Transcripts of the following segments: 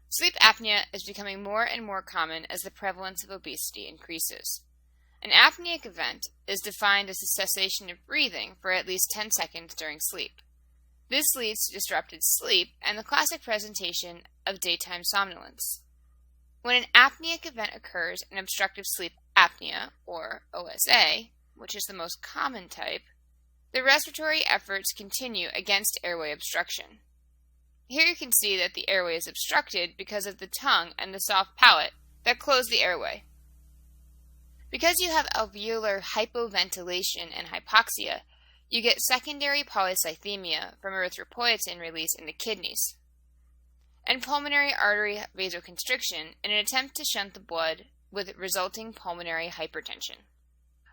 Sleep apnea is becoming more and more common as the prevalence of obesity increases. An apneic event is defined as the cessation of breathing for at least 10 seconds during sleep. This leads to disrupted sleep and the classic presentation of daytime somnolence. When an apneic event occurs in obstructive sleep apnea, or OSA, which is the most common type, the respiratory efforts continue against airway obstruction. Here you can see that the airway is obstructed because of the tongue and the soft palate that close the airway. Because you have alveolar hypoventilation and hypoxia, you get secondary polycythemia from erythropoietin release in the kidneys, and pulmonary artery vasoconstriction in an attempt to shunt the blood with resulting pulmonary hypertension.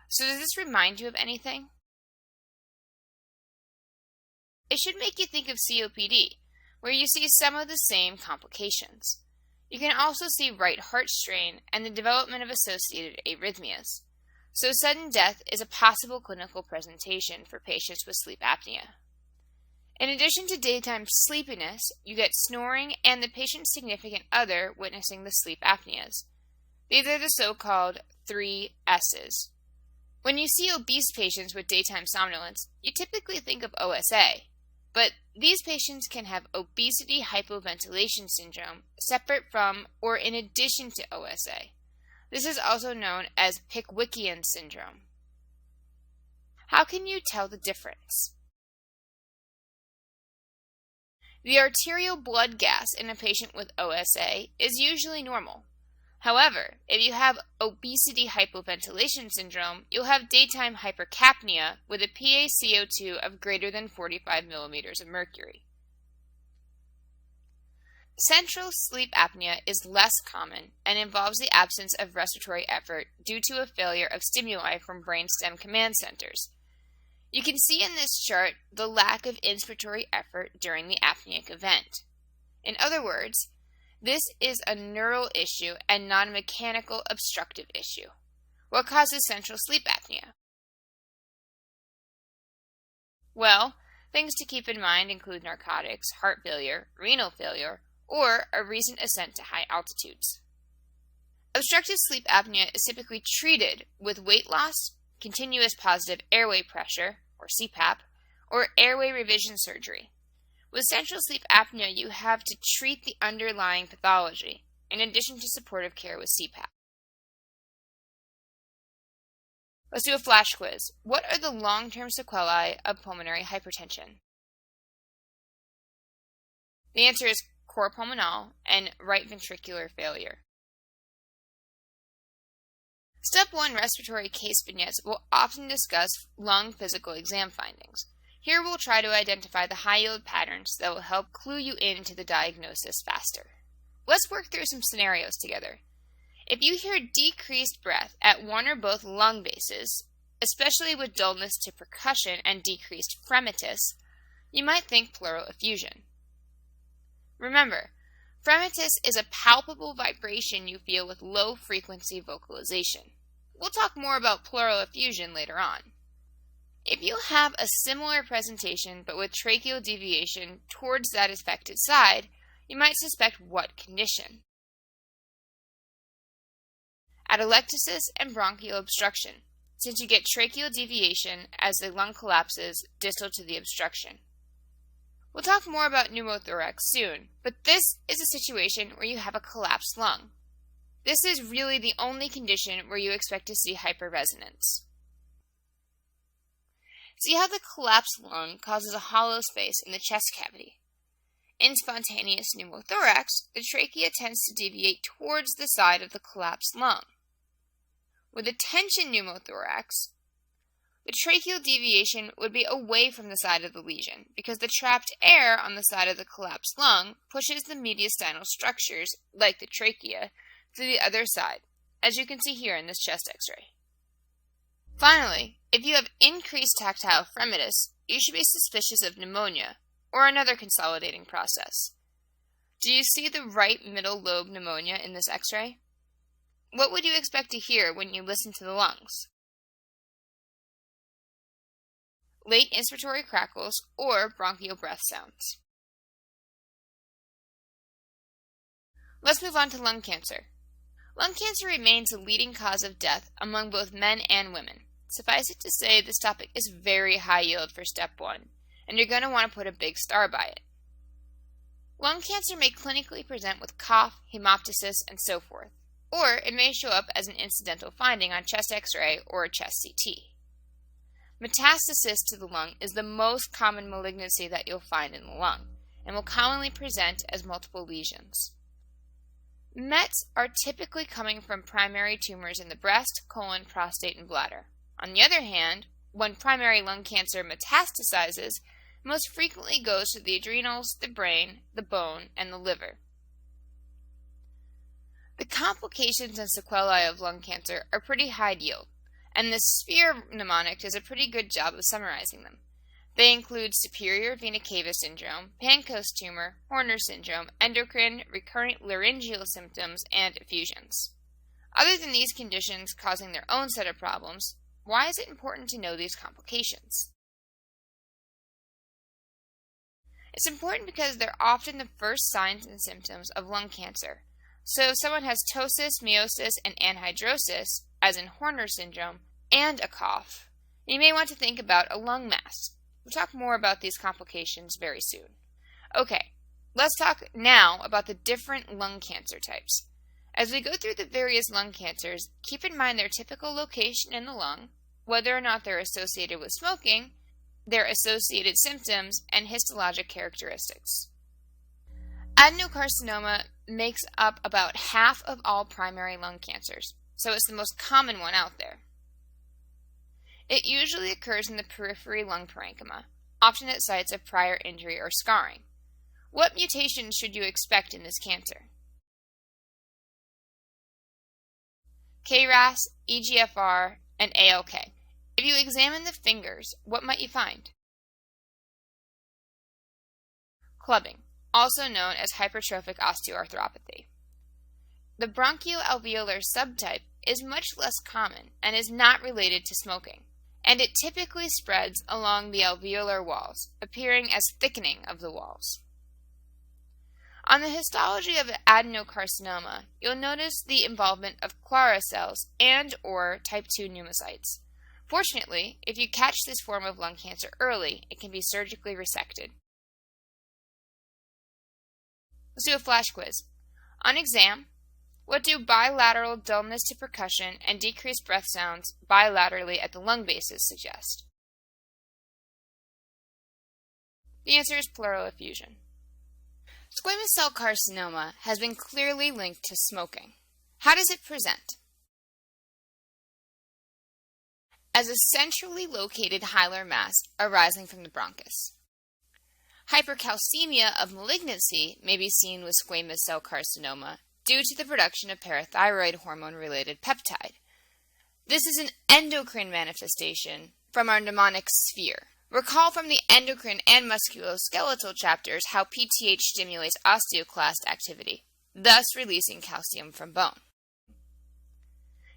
So does this remind you of anything? It should make you think of COPD, where you see some of the same complications. You can also see right heart strain and the development of associated arrhythmias. So sudden death is a possible clinical presentation for patients with sleep apnea. In addition to daytime sleepiness, you get snoring and the patient's significant other witnessing the sleep apneas. These are the so-called 3 S's. When you see obese patients with daytime somnolence, you typically think of OSA. But these patients can have obesity hypoventilation syndrome separate from or in addition to OSA. This is also known as Pickwickian syndrome. How can you tell the difference? The arterial blood gas in a patient with OSA is usually normal. However, if you have obesity hypoventilation syndrome, you'll have daytime hypercapnia with a PaCO2 of greater than 45 millimeters of mercury. Central sleep apnea is less common and involves the absence of respiratory effort due to a failure of stimuli from brainstem command centers. You can see in this chart the lack of inspiratory effort during the apneic event. In other words, this is a neural issue and not a mechanical obstructive issue. What causes central sleep apnea? Well, things to keep in mind include narcotics, heart failure, renal failure, or a recent ascent to high altitudes. Obstructive sleep apnea is typically treated with weight loss, continuous positive airway pressure, or CPAP, or airway revision surgery. With central sleep apnea, you have to treat the underlying pathology, in addition to supportive care with CPAP. Let's do a flash quiz. What are the long-term sequelae of pulmonary hypertension? The answer is cor pulmonale and right ventricular failure. Step 1 respiratory case vignettes will often discuss lung physical exam findings. Here we'll try to identify the high-yield patterns that will help clue you into the diagnosis faster. Let's work through some scenarios together. If you hear decreased breath at one or both lung bases, especially with dullness to percussion and decreased fremitus, you might think pleural effusion. Remember, fremitus is a palpable vibration you feel with low-frequency vocalization. We'll talk more about pleural effusion later on. If you have a similar presentation but with tracheal deviation towards that affected side, you might suspect what condition? Atelectasis and bronchial obstruction, since you get tracheal deviation as the lung collapses distal to the obstruction. We'll talk more about pneumothorax soon, but this is a situation where you have a collapsed lung. This is really the only condition where you expect to see hyperresonance. See how the collapsed lung causes a hollow space in the chest cavity. In spontaneous pneumothorax, the trachea tends to deviate towards the side of the collapsed lung. With a tension pneumothorax, the tracheal deviation would be away from the side of the lesion because the trapped air on the side of the collapsed lung pushes the mediastinal structures, like the trachea, to the other side, as you can see here in this chest x-ray. Finally, if you have increased tactile fremitus, you should be suspicious of pneumonia or another consolidating process. Do you see the right middle lobe pneumonia in this x-ray? What would you expect to hear when you listen to the lungs? Late inspiratory crackles or bronchial breath sounds. Let's move on to lung cancer. Lung cancer remains the leading cause of death among both men and women. Suffice it to say, this topic is very high yield for step 1, and you're going to want to put a big star by it. Lung cancer may clinically present with cough, hemoptysis, and so forth, or it may show up as an incidental finding on chest X-ray or a chest CT. Metastasis to the lung is the most common malignancy that you'll find in the lung, and will commonly present as multiple lesions. Mets are typically coming from primary tumors in the breast, colon, prostate, and bladder. On the other hand, when primary lung cancer metastasizes, most frequently goes to the adrenals, the brain, the bone, and the liver. The complications and sequelae of lung cancer are pretty high yield, and the Sphere mnemonic does a pretty good job of summarizing them. They include superior vena cava syndrome, Pancoast tumor, Horner syndrome, endocrine, recurrent laryngeal symptoms, and effusions. Other than these conditions causing their own set of problems, why is it important to know these complications? It's important because they're often the first signs and symptoms of lung cancer. So if someone has ptosis, meiosis, and anhidrosis, as in Horner syndrome, and a cough, you may want to think about a lung mass. We'll talk more about these complications very soon. Okay, let's talk now about the different lung cancer types. As we go through the various lung cancers, keep in mind their typical location in the lung, whether or not they're associated with smoking, their associated symptoms, and histologic characteristics. Adenocarcinoma makes up about half of all primary lung cancers, so it's the most common one out there. It usually occurs in the periphery lung parenchyma, often at sites of prior injury or scarring. What mutations should you expect in this cancer? KRAS, EGFR, and ALK. If you examine the fingers, what might you find? Clubbing, also known as hypertrophic osteoarthropathy. The bronchoalveolar subtype is much less common and is not related to smoking, and it typically spreads along the alveolar walls, appearing as thickening of the walls. On the histology of adenocarcinoma, you'll notice the involvement of Clara cells and/or type 2 pneumocytes. Fortunately, if you catch this form of lung cancer early, it can be surgically resected. Let's do a flash quiz. On exam, what do bilateral dullness to percussion and decreased breath sounds bilaterally at the lung bases suggest? The answer is pleural effusion. Squamous cell carcinoma has been clearly linked to smoking. How does it present? As a centrally located hilar mass arising from the bronchus. Hypercalcemia of malignancy may be seen with squamous cell carcinoma due to the production of parathyroid hormone-related peptide. This is an endocrine manifestation from our mnemonic sphere. Recall from the endocrine and musculoskeletal chapters how PTH stimulates osteoclast activity, thus releasing calcium from bone.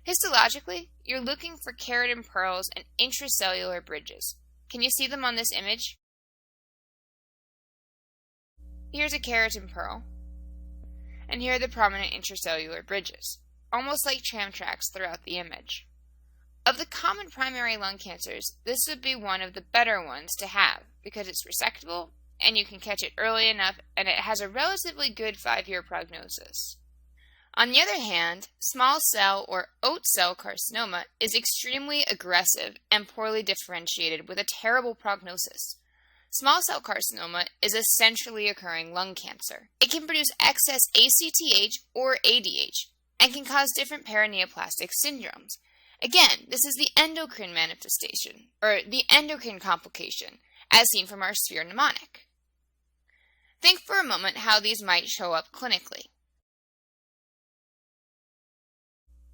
Histologically, you're looking for keratin pearls and intracellular bridges. Can you see them on this image? Here's a keratin pearl, and here are the prominent intracellular bridges, almost like tram tracks throughout the image. Of the common primary lung cancers, this would be one of the better ones to have because it's resectable and you can catch it early enough and it has a relatively good 5-year prognosis. On the other hand, small cell or oat cell carcinoma is extremely aggressive and poorly differentiated with a terrible prognosis. Small cell carcinoma is a centrally occurring lung cancer. It can produce excess ACTH or ADH and can cause different paraneoplastic syndromes. Again, this is the endocrine manifestation, or the endocrine complication, as seen from our sphere mnemonic. Think for a moment how these might show up clinically.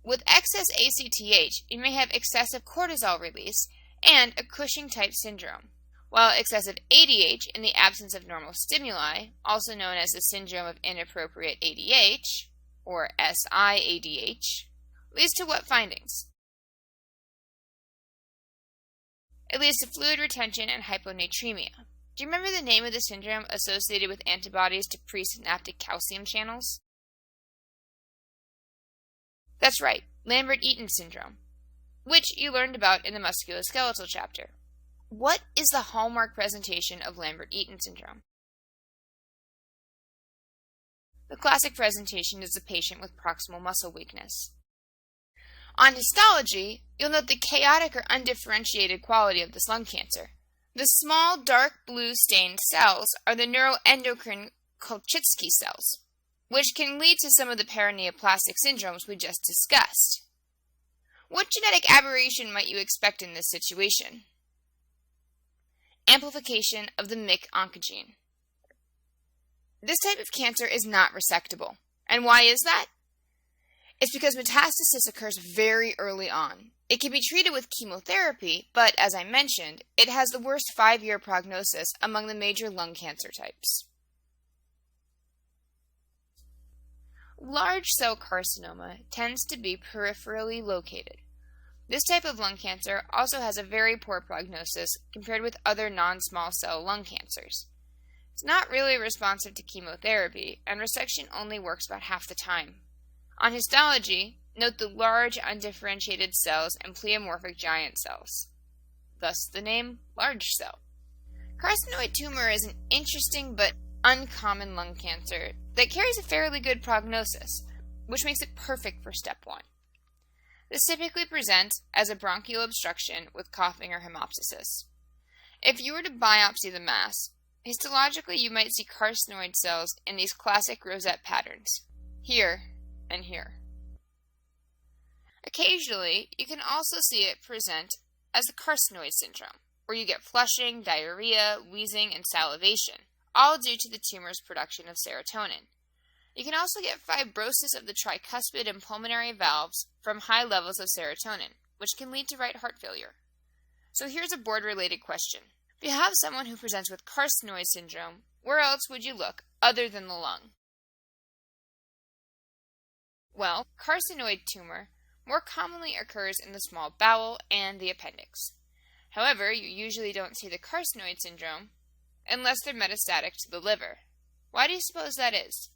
With excess ACTH, you may have excessive cortisol release and a Cushing-type syndrome, while excessive ADH in the absence of normal stimuli, also known as the syndrome of inappropriate ADH, or SIADH, leads to what findings? It leads to fluid retention and hyponatremia. Do you remember the name of the syndrome associated with antibodies to presynaptic calcium channels? That's right, Lambert-Eaton syndrome, which you learned about in the musculoskeletal chapter. What is the hallmark presentation of Lambert-Eaton syndrome? The classic presentation is the patient with proximal muscle weakness. On histology, you'll note the chaotic or undifferentiated quality of this lung cancer. The small dark blue stained cells are the neuroendocrine Kolchitsky cells, which can lead to some of the paraneoplastic syndromes we just discussed. What genetic aberration might you expect in this situation? Amplification of the MYC oncogene. This type of cancer is not resectable. And why is that? It's because metastasis occurs very early on. It can be treated with chemotherapy, but as I mentioned, it has the worst 5-year prognosis among the major lung cancer types. Large cell carcinoma tends to be peripherally located. This type of lung cancer also has a very poor prognosis compared with other non-small cell lung cancers. It's not really responsive to chemotherapy, and resection only works about half the time. On histology, note the large undifferentiated cells and pleomorphic giant cells, thus the name large cell. Carcinoid tumor is an interesting but uncommon lung cancer that carries a fairly good prognosis, which makes it perfect for step 1. This typically presents as a bronchial obstruction with coughing or hemoptysis. If you were to biopsy the mass, histologically you might see carcinoid cells in these classic rosette patterns, here and here. Occasionally, you can also see it present as the carcinoid syndrome, where you get flushing, diarrhea, wheezing, and salivation, all due to the tumor's production of serotonin. You can also get fibrosis of the tricuspid and pulmonary valves from high levels of serotonin, which can lead to right heart failure. So here's a board-related question. If you have someone who presents with carcinoid syndrome, where else would you look other than the lung? Well, carcinoid tumor more commonly occurs in the small bowel and the appendix. However, you usually don't see the carcinoid syndrome unless they're metastatic to the liver. Why do you suppose that is?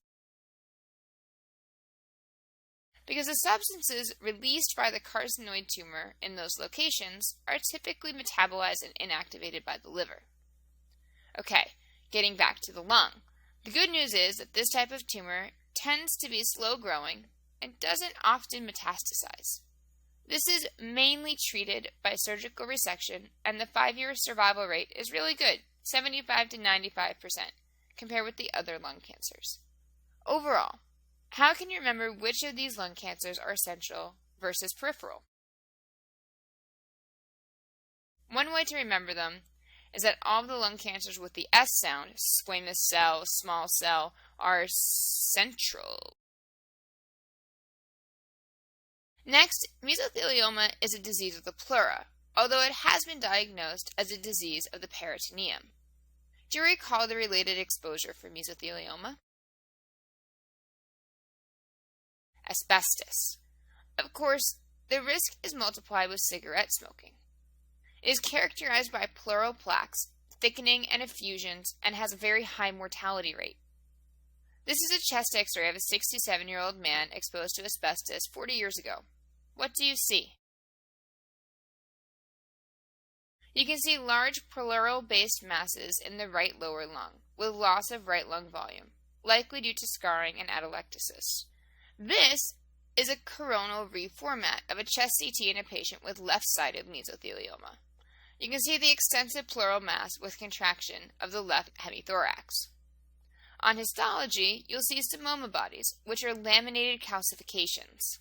Because the substances released by the carcinoid tumor in those locations are typically metabolized and inactivated by the liver. Okay, getting back to the lung. The good news is that this type of tumor tends to be slow growing and doesn't often metastasize. This is mainly treated by surgical resection, and the 5-year survival rate is really good, 75 to 95%, compared with the other lung cancers. Overall, how can you remember which of these lung cancers are central versus peripheral? One way to remember them is that all of the lung cancers with the S sound, squamous cell, small cell, are central. Next, mesothelioma is a disease of the pleura, although it has been diagnosed as a disease of the peritoneum. Do you recall the related exposure for mesothelioma? Asbestos. Of course, the risk is multiplied with cigarette smoking. It is characterized by pleural plaques, thickening and effusions, and has a very high mortality rate. This is a chest x-ray of a 67-year-old man exposed to asbestos 40 years ago. What do you see? You can see large pleural-based masses in the right lower lung, with loss of right lung volume, likely due to scarring and atelectasis. This is a coronal reformat of a chest CT in a patient with left-sided mesothelioma. You can see the extensive pleural mass with contraction of the left hemithorax. On histology, you'll see stomoma bodies, which are laminated calcifications.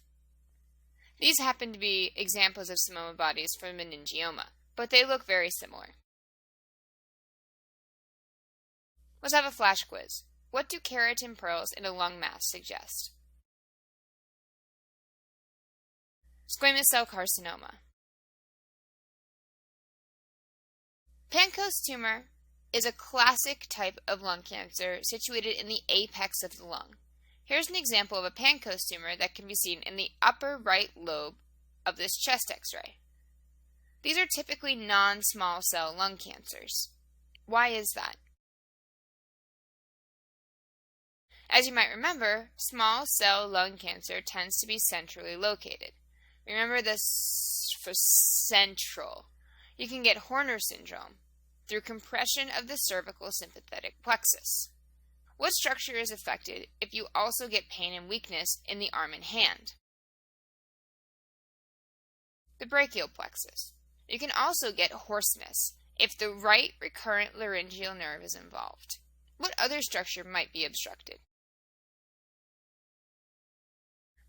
These happen to be examples of stomoma bodies from meningioma, but they look very similar. Let's have a flash quiz. What do keratin pearls in a lung mass suggest? Squamous cell carcinoma. Pancoast tumor is a classic type of lung cancer situated in the apex of the lung. Here's an example of a Pancoast tumor that can be seen in the upper right lobe of this chest x-ray. These are typically non-small cell lung cancers. Why is that? As you might remember, small cell lung cancer tends to be centrally located. Remember this for central. You can get Horner syndrome through compression of the cervical sympathetic plexus. What structure is affected if you also get pain and weakness in the arm and hand? The brachial plexus. You can also get hoarseness if the right recurrent laryngeal nerve is involved. What other structure might be obstructed?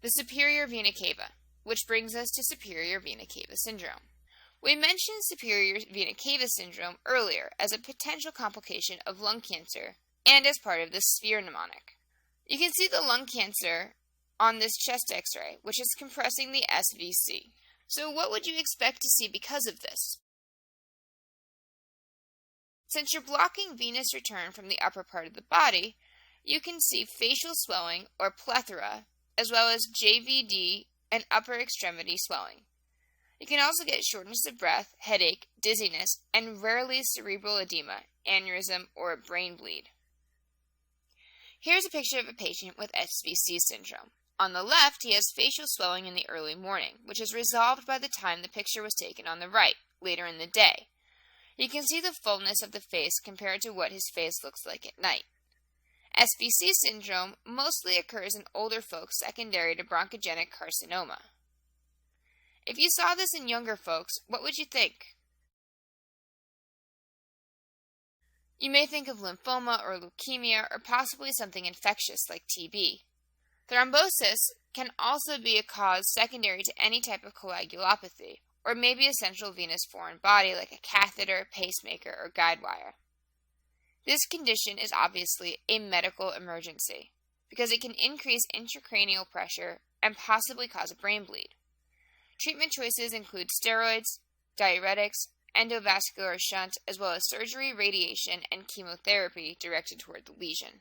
The superior vena cava, which brings us to superior vena cava syndrome. We mentioned superior vena cava syndrome earlier as a potential complication of lung cancer and as part of the sphere mnemonic. You can see the lung cancer on this chest x-ray, which is compressing the SVC. So what would you expect to see because of this? Since you're blocking venous return from the upper part of the body, you can see facial swelling or plethora, as well as JVD and upper extremity swelling. You can also get shortness of breath, headache, dizziness, and rarely cerebral edema, aneurysm, or a brain bleed. Here's a picture of a patient with SVC syndrome. On the left, he has facial swelling in the early morning, which is resolved by the time the picture was taken on the right, later in the day. You can see the fullness of the face compared to what his face looks like at night. SVC syndrome mostly occurs in older folks secondary to bronchogenic carcinoma. If you saw this in younger folks, what would you think? You may think of lymphoma or leukemia or possibly something infectious like TB. Thrombosis can also be a cause secondary to any type of coagulopathy, or maybe a central venous foreign body like a catheter, pacemaker, or guide wire. This condition is obviously a medical emergency because it can increase intracranial pressure and possibly cause a brain bleed. Treatment choices include steroids, diuretics, endovascular shunt, as well as surgery, radiation, and chemotherapy directed toward the lesion.